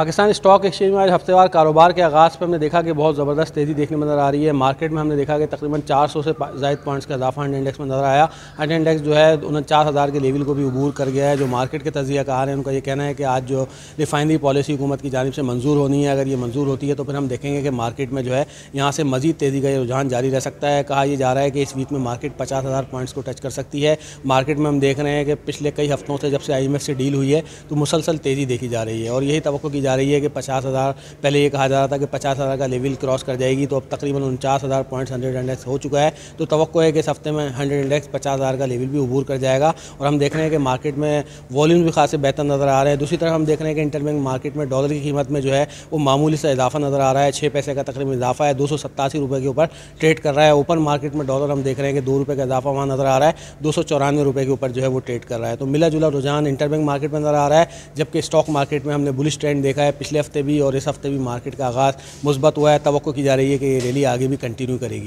Pakistan stock exchange में आज हफ्तेवार कारोबार के आगाज़ पर हमने देखा कि बहुत ज़बरदस्त तेज़ी देखने में नज़र आ रही है। मार्केट में हमने देखा कि तकरीबन 400 से ज़ायद पॉइंट्स का इजाफा हंड इंडेक्स में नज़र आया। हंड इंडेक्स जो है 49,000 के लेवल को भी अबूर कर गया है। जो मार्केट के तज्ज़ियाकार हैं उनका ये कहना है कि आज जो रिफाइनरी पॉलिसी हुकूमत की जानिब से मंजूर होनी है, अगर ये मंजूर होती है तो फिर हम देखेंगे कि मार्केट में जो है यहाँ से मज़ीद तेज़ी का रुझान जारी रह सकता है। कहा यह जा रहा है कि इस वीक में मार्केट 50,000 पॉइंट्स को टच कर सकती है। मार्केट में हम देख रहे हैं कि पिछले कई हफ्तों से जब से IMF से डील हुई है तो मुसलसल तेज़ी देखी जा रही है और यही तवक्को की जा रही है कि 50,000, पहले ये कहा जा रहा था कि 50,000 का लेवल क्रॉस कर जाएगी, तो अब तकरीबन 49,000 पॉइंट्स हंड्रेड इंडेक्स हो चुका है। तो तवक्को है कि इस हफ्ते में हंड्रेड इंडेक्स 50,000 का लेवल भी अबूर कर जाएगा और हम देख रहे हैं कि मार्केट में वॉल्यूम भी खासे बेहतर नज़र आ रहे हैं। दूसरी तरफ हम देख रहे हैं कि इंटरबैंक मार्केट में डॉलर की कीमत में जो है वो मामूली सा इजाफा नज़र आ रहा है। 6 पैसे का तकरीबन इजाफा है, 287 रुपये के ऊपर ट्रेड कर रहा है। ओपन मार्केट में डॉलर हम देख रहे हैं कि 2 रुपये का इजाफा वहाँ नज़र आ रहा है, 294 रुपये के ऊपर जो है वो ट्रेड कर रहा है। तो मिला जुला रुझान इंटरबैंक मार्केट में नज़र आ रहा है, जबकि स्टॉक मार्केट में हमने बुलिश ट्रेंड देखा है। पिछले हफ्ते भी और इस हफ्ते भी मार्केट का आगाज़ मुस्बत हुआ है। तवक्को की जा रही है कि ये रैली आगे भी कंटिन्यू करेगी।